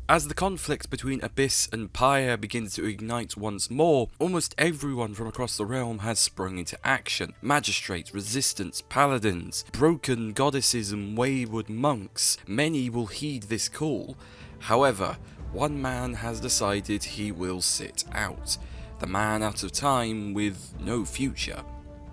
As the conflict between Abyss and Pyre begins to ignite once more, almost everyone from across the realm has sprung into action. Magistrates, resistance, paladins, broken goddesses and wayward monks. Many will heed this call. However, one man has decided he will sit out. The man out of time with no future.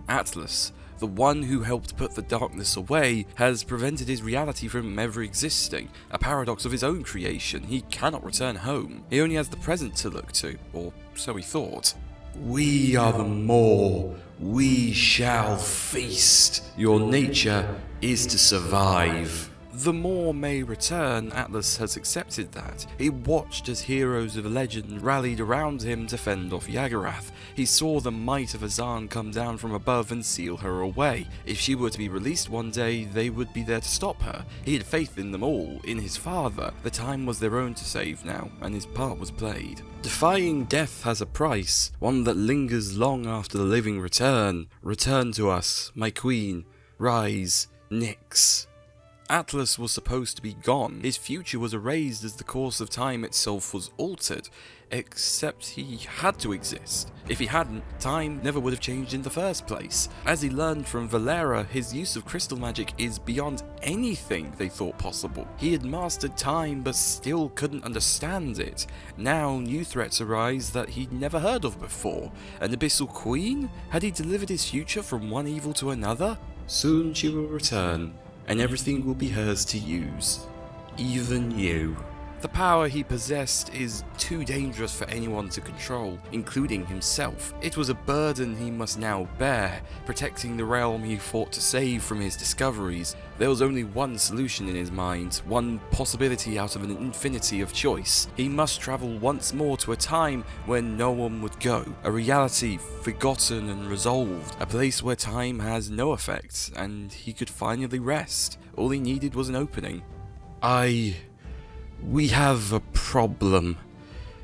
Atlas, the one who helped put the darkness away, has prevented his reality from ever existing, a paradox of his own creation. He cannot return home. He only has the present to look to, or so he thought. We are the Maw. We shall feast. Your nature is to survive. The Maw may return. Atlas has accepted that. He watched as heroes of legend rallied around him to fend off Yaggorath. He saw the might of Azan come down from above and seal her away. If she were to be released one day, they would be there to stop her. He had faith in them all, in his father. The time was their own to save now, and his part was played. Defying death has a price, one that lingers long after the living return. Return to us, my queen. Rise, Nyx. Atlas was supposed to be gone. His future was erased as the course of time itself was altered, except he had to exist. If he hadn't, time never would have changed in the first place. As he learned from Valera, his use of crystal magic is beyond anything they thought possible. He had mastered time but still couldn't understand it. Now new threats arise that he'd never heard of before. An abyssal queen? Had he delivered his future from one evil to another? Soon she will return, and everything will be hers to use. Even you. The power he possessed is too dangerous for anyone to control, including himself. It was a burden he must now bear, protecting the realm he fought to save from his discoveries. There was only one solution in his mind, one possibility out of an infinity of choice. He must travel once more to a time when no one would go, a reality forgotten and resolved, a place where time has no effect, and he could finally rest. All he needed was an opening. We have a problem.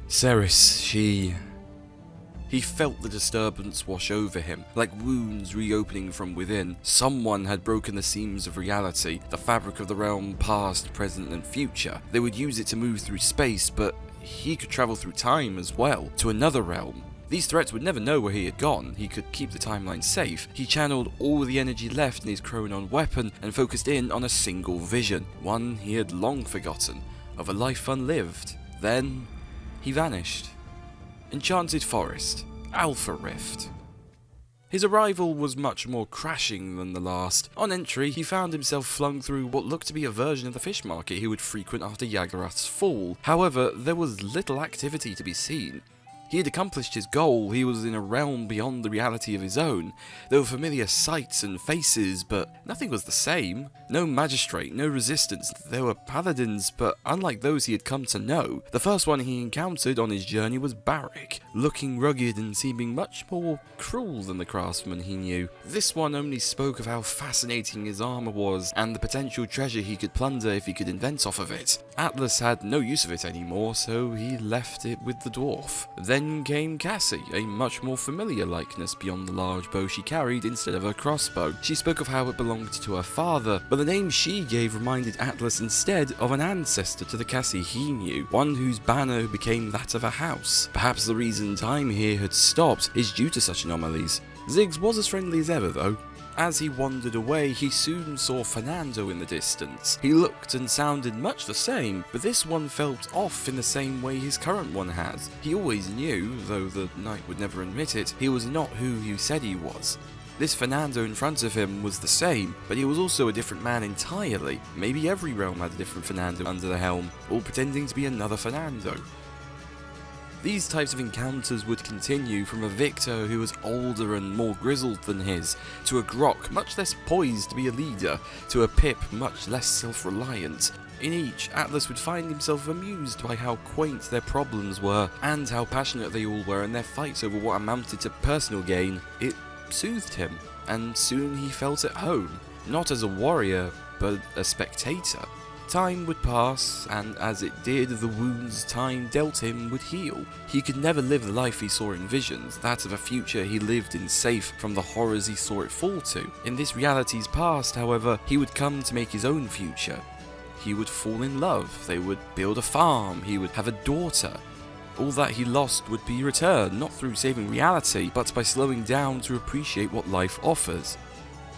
Ceres, He felt the disturbance wash over him, like wounds reopening from within. Someone had broken the seams of reality, the fabric of the realm, past, present, and future. They would use it to move through space, but he could travel through time as well, to another realm. These threats would never know where he had gone. He could keep the timeline safe. He channeled all the energy left in his Chronon weapon and focused in on a single vision, one he had long forgotten, of a life unlived. Then he vanished. Enchanted Forest, Alpha Rift. His arrival was much more crashing than the last. On entry, he found himself flung through what looked to be a version of the fish market he would frequent after Yaggorath's fall. However, there was little activity to be seen. He had accomplished his goal. He was in a realm beyond the reality of his own. There were familiar sights and faces, but nothing was the same. No magistrate, no resistance. There were paladins, but unlike those he had come to know. The first one he encountered on his journey was Barrick, looking rugged and seeming much more cruel than the craftsman he knew. This one only spoke of how fascinating his armor was, and the potential treasure he could plunder if he could invent off of it. Atlas had no use of it anymore, so he left it with the dwarf. Then came Cassie, a much more familiar likeness beyond the large bow she carried instead of her crossbow. She spoke of how it belonged to her father, but the name she gave reminded Atlas instead of an ancestor to the Cassie he knew, one whose banner became that of a house. Perhaps the reason time here had stopped is due to such anomalies. Ziggs was as friendly as ever though. As he wandered away, he soon saw Fernando in the distance. He looked and sounded much the same, but this one felt off in the same way his current one has. He always knew, though the knight would never admit it, he was not who he said he was. This Fernando in front of him was the same, but he was also a different man entirely. Maybe every realm had a different Fernando under the helm, all pretending to be another Fernando. These types of encounters would continue, from a Victor who was older and more grizzled than his, to a Grok much less poised to be a leader, to a Pip much less self-reliant. In each, Atlas would find himself amused by how quaint their problems were, and how passionate they all were in their fights over what amounted to personal gain. It soothed him, and soon he felt at home, not as a warrior, but a spectator. Time would pass, and as it did, the wounds time dealt him would heal. He could never live the life he saw in visions, that of a future he lived in safe from the horrors he saw it fall to. In this reality's past, however, he would come to make his own future. he would fall in love, they would build a farm, he would have a daughter. All that he lost would be returned, not through saving reality, but by slowing down to appreciate what life offers.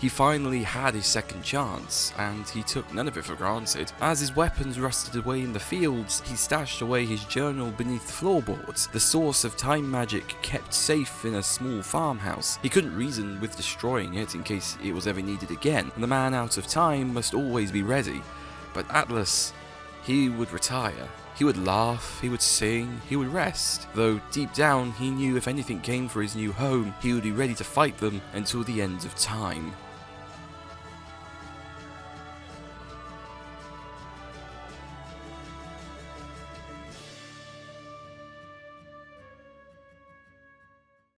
He finally had his second chance, and he took none of it for granted. As his weapons rusted away in the fields, he stashed away his journal beneath the floorboards, the source of time magic kept safe in a small farmhouse. He couldn't reason with destroying it in case it was ever needed again, and the man out of time must always be ready. But Atlas, he would retire. He would laugh, he would sing, he would rest, though deep down he knew if anything came for his new home, he would be ready to fight them until the end of time.